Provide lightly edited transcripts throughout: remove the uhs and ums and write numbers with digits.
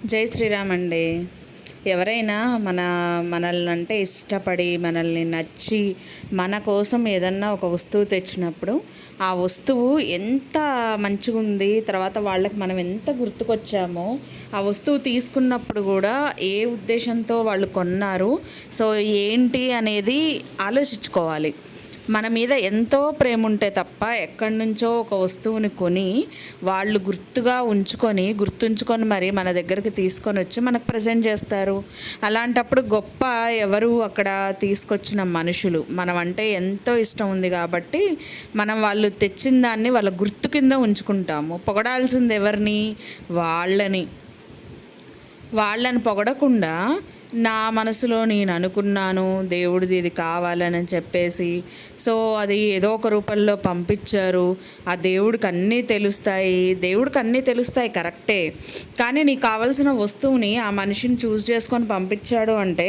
జై శ్రీరామ్ అండి. ఎవరైనా మనల్ని అంటే ఇష్టపడి మనల్ని నచ్చి మన కోసం ఏదన్నా ఒక వస్తువు తెచ్చినప్పుడు ఆ వస్తువు ఎంత మంచిగా ఉంది, తర్వాత వాళ్ళకి మనం ఎంత గుర్తుకొచ్చామో, ఆ వస్తువు తీసుకున్నప్పుడు కూడా ఏ ఉద్దేశంతో వాళ్ళు కొన్నారు, సో ఏంటి అనేది ఆలోచించుకోవాలి. మన మీద ఎంతో ప్రేమ ఉంటే తప్ప ఎక్కడి నుంచో ఒక వస్తువుని కొని వాళ్ళు గుర్తుంచుకొని మరి మన దగ్గరికి తీసుకొని వచ్చి మనకు ప్రజెంట్ చేస్తారు. అలాంటప్పుడు గొప్ప ఎవరు అక్కడ తీసుకొచ్చిన మనుషులు. మనం అంటే ఎంతో ఇష్టం ఉంది కాబట్టి మనం వాళ్ళు తెచ్చిన దాన్ని వాళ్ళ గుర్తు కింద ఉంచుకుంటాము. పొగడాల్సింది ఎవరిని? వాళ్ళని పొగడకుండా నా మనసులో నేను అనుకున్నాను దేవుడిది ఇది కావాలని చెప్పేసి, సో అది ఏదో ఒక రూపంలో పంపించారు. ఆ దేవుడికి అన్నీ తెలుస్తాయి కరెక్టే. కానీ నీకు కావాల్సిన వస్తువుని ఆ మనిషిని చూస్ చేసుకొని పంపించాడు అంటే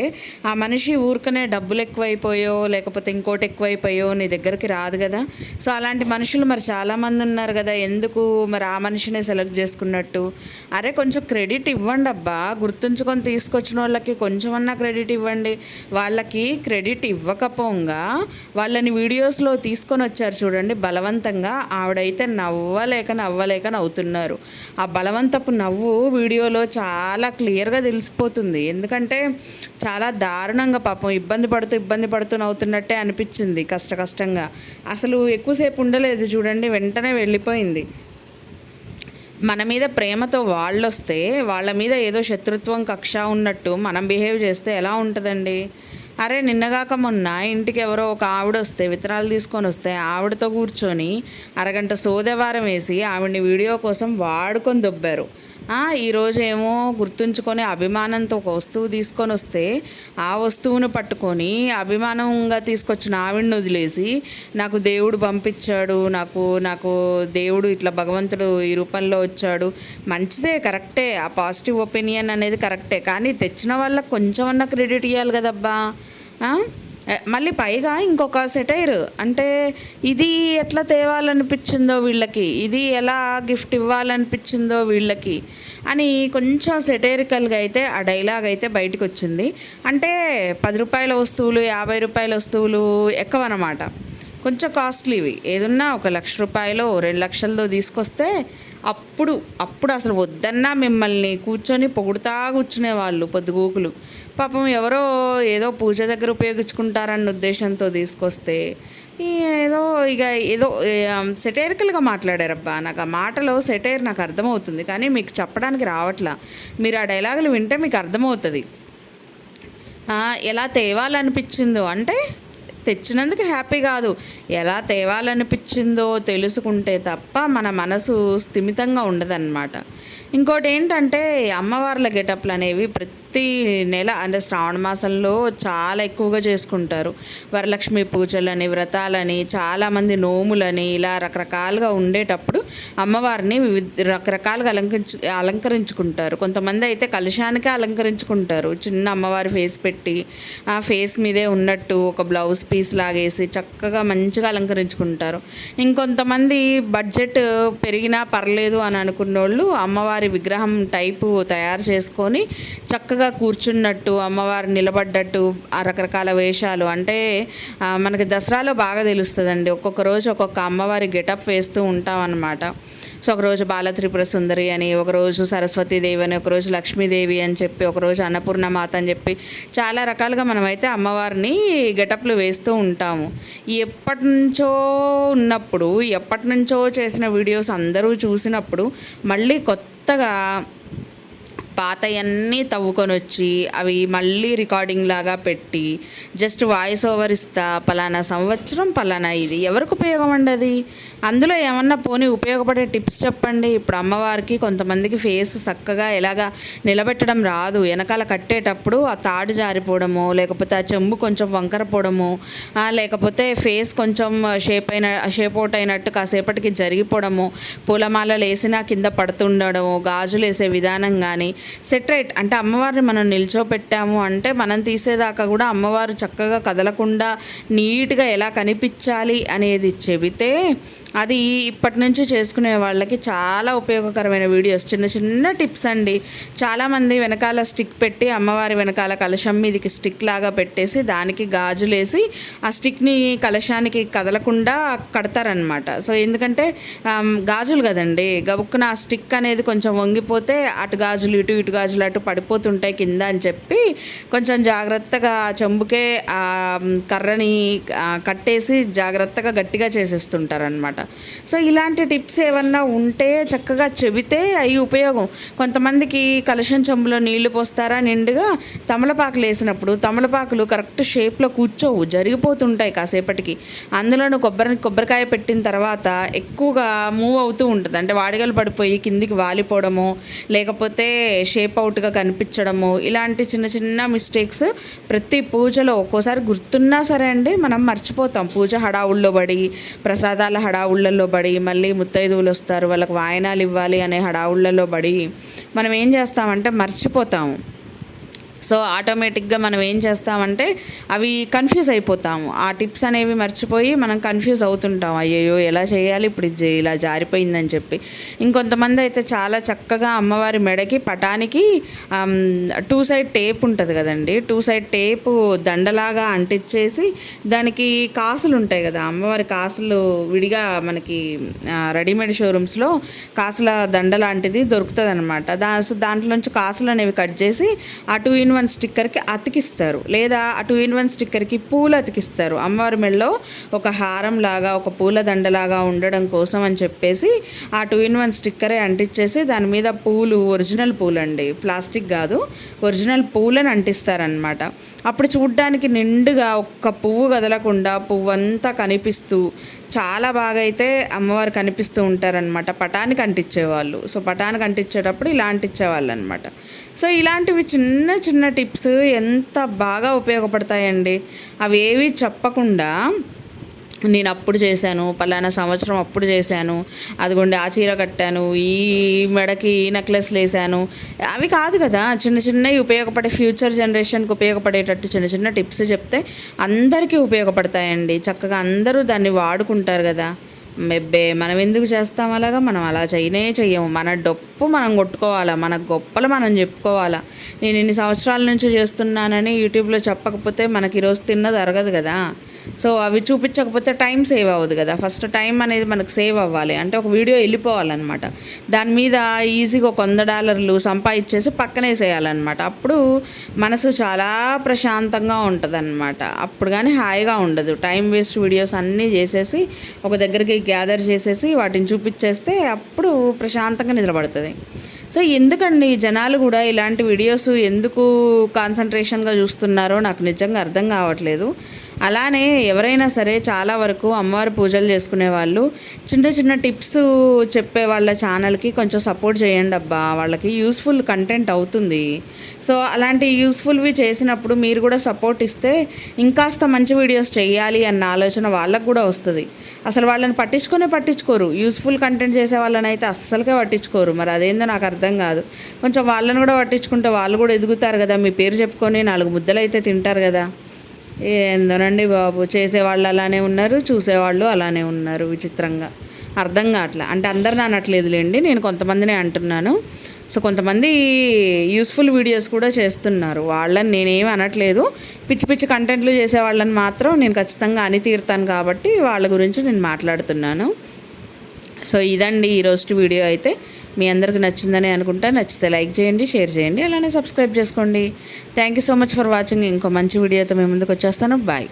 ఆ మనిషి ఊరికనే డబ్బులు ఎక్కువైపోయో లేకపోతే ఇంకోటి ఎక్కువైపోయో నీ దగ్గరికి రాదు కదా. సో అలాంటి మనుషులు మరి చాలామంది ఉన్నారు కదా. ఎందుకు మరి ఆ మనిషినే సెలెక్ట్ చేసుకున్నట్టు? అరే కొంచెం క్రెడిట్ ఇవ్వండి అబ్బా. గుర్తుంచుకొని తీసుకొచ్చిన వాళ్ళకి కొంచెమన్నా క్రెడిట్ ఇవ్వండి. వాళ్ళకి క్రెడిట్ ఇవ్వకపోగా వాళ్ళని వీడియోస్లో తీసుకొని వచ్చారు చూడండి బలవంతంగా. ఆవిడైతే నవ్వలేక నవ్వుతున్నారు. ఆ బలవంతపు నవ్వు వీడియోలో చాలా క్లియర్గా తెలిసిపోతుంది. ఎందుకంటే చాలా దారుణంగా పాపం ఇబ్బంది పడుతూ నవ్వుతున్నట్టే అనిపించింది. కష్టంగా అసలు ఎక్కువసేపు ఉండలేదు చూడండి, వెంటనే వెళ్ళిపోయింది. మన మీద ప్రేమతో వాళ్ళొస్తే వాళ్ళ మీద ఏదో శత్రుత్వం కక్ష ఉన్నట్టు మనం బిహేవ్ చేస్తే ఎలా ఉంటుందండి? అరే నిన్నగాక మొన్న ఇంటికి ఎవరో ఒక ఆవిడ వస్తే విత్తనాలు తీసుకొని వస్తే ఆవిడతో కూర్చొని అరగంట సోదవారం వేసి ఆవిడని వీడియో కోసం వాడుకొని దొబ్బారు. ఈరోజు ఏమో గుర్తుంచుకొని అభిమానంతో ఒక వస్తువు తీసుకొని వస్తే ఆ వస్తువును పట్టుకొని అభిమానంగా తీసుకొచ్చిన ఆవిడని వదిలేసి నాకు దేవుడు పంపించాడు, నాకు దేవుడు ఇట్లా భగవంతుడు ఈ రూపంలో వచ్చాడు. మంచిదే, కరెక్టే, ఆ పాజిటివ్ ఒపీనియన్ అనేది కరెక్టే. కానీ తెచ్చిన వాళ్ళకి కొంచెమన్నా క్రెడిట్ ఇవ్వాలి కదబ్బా. మళ్ళీ పైగా ఇంకొక సెటైర్ అంటే ఇది ఎట్లా తేవాలనిపించిందో వీళ్ళకి, ఇది ఎలా గిఫ్ట్ ఇవ్వాలనిపించిందో వీళ్ళకి అని కొంచెం సెటైరికల్గా అయితే ఆ డైలాగ్ అయితే బయటకు వచ్చింది. అంటే 10 రూపాయల వస్తువులు 50 రూపాయల వస్తువులు ఎక్కువన్నమాట. కొంచెం కాస్ట్లీవి ఏదున్నా 1,00,000 రూపాయలు 2 లక్షలతో తీసుకొస్తే అప్పుడు అసలు వద్దన్నా మిమ్మల్ని కూర్చొని పొగుడుతా కూర్చునేవాళ్ళు పొద్దుగూకులు. పాపం ఎవరో ఏదో పూజ దగ్గర ఉపయోగించుకుంటారన్న ఉద్దేశంతో తీసుకొస్తే ఏదో సెటైరికల్గా మాట్లాడారబ్బా. నాకు ఆ మాటలో సెటైర్ నాకు అర్థమవుతుంది, కానీ మీకు చెప్పడానికి రావట్లా. మీరు ఆ డైలాగులు వింటే మీకు అర్థమవుతుంది. ఎలా తేవాలనిపించిందో అంటే తెచ్చినందుకు హ్యాపీ కాదు, ఎలా తేవాలనిపించిందో తెలుసుకుంటే తప్ప మన మనసు స్థిమితంగా ఉండదన్నమాట. ఇంకోటి ఏంటంటే అమ్మవార్ల గెటప్లు అనేవి ప్రతి నెల అంటే శ్రావణ మాసంలో చాలా ఎక్కువగా చేసుకుంటారు. వరలక్ష్మి పూజలని, వ్రతాలని, చాలామంది నోములని ఇలా రకరకాలుగా ఉండేటప్పుడు అమ్మవారిని రకరకాలుగా అలంకరించుకుంటారు. కొంతమంది అయితే కలశానికే అలంకరించుకుంటారు. చిన్న అమ్మవారి ఫేస్ పెట్టి ఆ ఫేస్ మీదే ఉన్నట్టు ఒక బ్లౌజ్ పీస్ లాగేసి చక్కగా మంచిగా అలంకరించుకుంటారు. ఇంకొంతమంది బడ్జెట్ పెరిగినా పర్లేదు అని అనుకున్నోళ్ళు అమ్మవారి విగ్రహం టైపు తయారు చేసుకొని చక్కగా కూర్చున్నట్టు అమ్మవారు నిలబడ్డట్టు ఆ రకరకాల వేషాలు అంటే మనకి దసరాలో బాగా తెలుస్తుందండి. ఒక్కొక్క రోజు ఒక్కొక్క అమ్మవారి గెటప్ వేస్తూ ఉంటాం అన్నమాట. సో ఒకరోజు బాలత్రిపుర సుందరి అని, ఒకరోజు సరస్వతీదేవి అని, ఒకరోజు లక్ష్మీదేవి అని చెప్పి, ఒకరోజు అన్నపూర్ణమాత అని చెప్పి చాలా రకాలుగా మనమైతే అమ్మవారిని గెటప్లు వేస్తూ ఉంటాము. ఎప్పటి నుంచో చేసిన వీడియోస్ అందరూ చూసినప్పుడు మళ్ళీ కొత్తగా పాతయన్నీ తవ్వుకొని వచ్చి అవి మళ్ళీ రికార్డింగ్ లాగా పెట్టి జస్ట్ వాయిస్ ఓవర్ ఇస్తా పలానా సంవత్సరం పలానా ఇది ఎవరికి ఉపయోగం అండి అది? అందులో ఏమన్నా పోనీ ఉపయోగపడే టిప్స్ చెప్పండి. ఇప్పుడు అమ్మవారికి కొంతమందికి ఫేస్ చక్కగా ఎలాగా నిలబెట్టడం రాదు, వెనకాల కట్టేటప్పుడు ఆ తాడు జారిపోవడము, లేకపోతే ఆ చెంబు కొంచెం వంకరపోవడము, లేకపోతే ఫేస్ కొంచెం షేప్ అవుట్ అయినట్టు కాసేపటికి జరిగిపోవడము, పూలమాలలు వేసినా కింద పడుతుండడము, గాజులు వేసే విధానం కానీ సెట్ రైట్ అంటే అమ్మవారిని మనం నిల్చోపెట్టాము అంటే మనం తీసేదాకా కూడా అమ్మవారు చక్కగా కదలకుండా నీట్గా ఎలా కనిపించాలి అనేది చెబితే అది ఇప్పటి నుంచి చేసుకునే వాళ్ళకి చాలా ఉపయోగకరమైన వీడియోస్, చిన్న చిన్న టిప్స్ అండి. చాలామంది వెనకాల స్టిక్ పెట్టి అమ్మవారి వెనకాల కలశం మీదకి స్టిక్ లాగా పెట్టేసి దానికి గాజులేసి ఆ స్టిక్ని కలశానికి కదలకుండా కడతారనమాట. సో ఎందుకంటే గాజులు కదండి, గబుక్కున ఆ స్టిక్ అనేది కొంచెం వంగిపోతే అటు గాజులు ఇటు గాజులు అటు పడిపోతుంటాయి కింద అని చెప్పి కొంచెం జాగ్రత్తగా చెంబుకే ఆ కర్రని కట్టేసి జాగ్రత్తగా గట్టిగా చేసేస్తుంటారనమాట. సో ఇలాంటి టిప్స్ ఏమన్నా ఉంటే చక్కగా చెబితే అవి ఉపయోగం. కొంతమందికి కలశం చెంబులో నీళ్లు పోస్తారా నిండుగా, తమలపాకులు వేసినప్పుడు తమలపాకులు కరెక్ట్ షేప్లో కూర్చోవు, జరిగిపోతుంటాయి కాసేపటికి. అందులోనూ కొబ్బరికాయ పెట్టిన తర్వాత ఎక్కువగా మూవ్ అవుతూ ఉంటుంది, అంటే వాడిగలు పడిపోయి కిందికి వాలిపోవడము లేకపోతే షేప్ అవుట్గా కనిపించడము, ఇలాంటి చిన్న చిన్న మిస్టేక్స్ ప్రతి పూజలో ఒక్కోసారి గుర్తున్నా సరే అండి మనం మర్చిపోతాం. పూజ హడావుల్లో పడి, ప్రసాదాల హడావుళ్ళల్లో పడి, మళ్ళీ ముత్తైదువులు వస్తారు వాళ్ళకి వాయనాలు ఇవ్వాలి అనే హడావుళ్ళల్లో పడి మనం ఏం చేస్తామంటే మర్చిపోతాము. సో ఆటోమేటిక్గా మనం ఏం చేస్తామంటే అవి కన్ఫ్యూజ్ అయిపోతాము. ఆ టిప్స్ అనేవి మర్చిపోయి మనం కన్ఫ్యూజ్ అవుతుంటాం, అయ్యయ్యో ఎలా చేయాలి ఇప్పుడు ఇది ఇలా జారిపోయిందని చెప్పి. ఇంకొంతమంది అయితే చాలా చక్కగా అమ్మవారి మెడకి పటానికి 2 సైడ్ టేప్ ఉంటుంది కదండి, 2 సైడ్ టేపు దండలాగా అంటించేసి దానికి కాసులు ఉంటాయి కదా, అమ్మవారి కాసులు విడిగా మనకి రెడీమేడ్ షోరూమ్స్లో కాసుల దండ లాంటిది దొరుకుతుంది అనమాట. దాంట్లోంచి కాసులు అనేవి కట్ చేసి ఆ 2-in-1 స్టిక్కర్కి అతికిస్తారు, లేదా ఆ 2-in-1 స్టిక్కర్కి పూలు అతికిస్తారు. అమ్మవారి మెడలో ఒక హారం లాగా ఒక పూల దండలాగా ఉండడం కోసం అని చెప్పేసి ఆ 2-in-1 స్టిక్కరే అంటించేసి దాని మీద పూలు, ఒరిజినల్ పూలు అండి, ప్లాస్టిక్ కాదు, ఒరిజినల్ పూలను అంటిస్తారనమాట. అప్పుడు చూడ్డానికి నిండుగా ఒక్క పువ్వు కదలకుండా పువ్వంతా కనిపిస్తూ చాలా బాగా అయితే అమ్మవారు కనిపిస్తూ ఉంటారనమాట పటానికి అంటించేవాళ్ళు. సో పటానికి అంటించేటప్పుడు ఇలా అంటించేవాళ్ళు అనమాట. సో ఇలాంటివి చిన్న చిన్న టిప్స్ ఎంత బాగా ఉపయోగపడతాయండి. అవి ఏవి చెప్పకుండా నేను అప్పుడు చేశాను, పలానా సంవత్సరం అప్పుడు చేశాను, అదిగోండి ఆ చీర కట్టాను, ఈ మెడకి ఈ నెక్లెస్లు వేసాను, అవి కాదు కదా. చిన్న చిన్నవి ఉపయోగపడే, ఫ్యూచర్ జనరేషన్కి ఉపయోగపడేటట్టు చిన్న చిన్న టిప్స్ చెప్తే అందరికీ ఉపయోగపడతాయండి. చక్కగా అందరూ దాన్ని వాడుకుంటారు కదా. మనం ఎందుకు చేస్తాం అలాగా? మనం అలా చెయ్యము. మన డొప్పు మనం కొట్టుకోవాలా, మన గొప్పలు మనం చెప్పుకోవాలా. నేను ఇన్ని సంవత్సరాల నుంచి చేస్తున్నానని యూట్యూబ్లో చెప్పకపోతే మనకి ఈరోజు తిన్నది అరగదు కదా. సో అవి చూపించకపోతే టైం సేవ్ అవ్వదు కదా. ఫస్ట్ టైం అనేది మనకు సేవ్ అవ్వాలి అంటే ఒక వీడియో వెళ్ళిపోవాలన్నమాట, దాని మీద ఈజీగా $100 సంపాదించేసి పక్కనేసేయాలన్నమాట. అప్పుడు మనసు చాలా ప్రశాంతంగా ఉంటుంది అనమాట. అప్పుడు కానీ హాయిగా ఉండదు. టైం వేస్ట్ వీడియోస్ అన్నీ చేసేసి ఒక దగ్గరికి గ్యాదర్ చేసేసి వాటిని చూపించేస్తే అప్పుడు ప్రశాంతంగా నిద్రపడుతుంది. సో ఎందుకండి జనాలు కూడా ఇలాంటి వీడియోస్ ఎందుకు కాన్సన్ట్రేషన్గా చూస్తున్నారో నాకు నిజంగా అర్థం కావట్లేదు. అలానే ఎవరైనా సరే చాలా వరకు అమ్మవారి పూజలు చేసుకునే వాళ్ళు చిన్న చిన్న టిప్స్ చెప్పే వాళ్ళ ఛానల్కి కొంచెం సపోర్ట్ చేయండి అబ్బా, వాళ్ళకి యూస్ఫుల్ కంటెంట్ అవుతుంది. సో అలాంటి యూస్ఫుల్వి చేసినప్పుడు మీరు కూడా సపోర్ట్ ఇస్తే ఇంకాస్త మంచి వీడియోస్ చేయాలి అన్న ఆలోచన వాళ్ళకు కూడా వస్తుంది. అసలు వాళ్ళని పట్టించుకోరు, యూస్ఫుల్ కంటెంట్ చేసే వాళ్ళని అయితే అస్సలకే పట్టించుకోరు. మరి అదేందో నాకు అర్థం కాదు. కొంచెం వాళ్ళని కూడా పట్టించుకుంటే వాళ్ళు కూడా ఎదుగుతారు కదా, మీ పేరు చెప్పుకొని 4 ముద్దలు అయితే తింటారు కదా. ఏందోనండి బాబు, చేసేవాళ్ళు అలానే ఉన్నారు, చూసేవాళ్ళు అలానే ఉన్నారు. విచిత్రంగా అర్థం కావట్లే. అంటే అందరిని అనట్లేదులేండి, నేను కొంతమందినే అంటున్నాను. సో కొంతమంది యూస్ఫుల్ వీడియోస్ కూడా చేస్తున్నారు, వాళ్ళని నేనేమి అనట్లేదు. పిచ్చి పిచ్చి కంటెంట్లు చేసే వాళ్ళని మాత్రం నేను ఖచ్చితంగా అని తీరుతాను కాబట్టి వాళ్ళ గురించి నేను మాట్లాడుతున్నాను. సో ఇదండి ఈరోజు వీడియో అయితే. మీ అందరికి నచ్చిందని అనుకుంటా. నచ్చితే లైక్ చేయండి, షేర్ చేయండి, అలానే సబ్స్క్రైబ్ చేసుకోండి. Thank you so much for watching. ఇంకో మంచి వీడియోతో మేము ముందుకు వచ్చేస్తాను. బాయ్.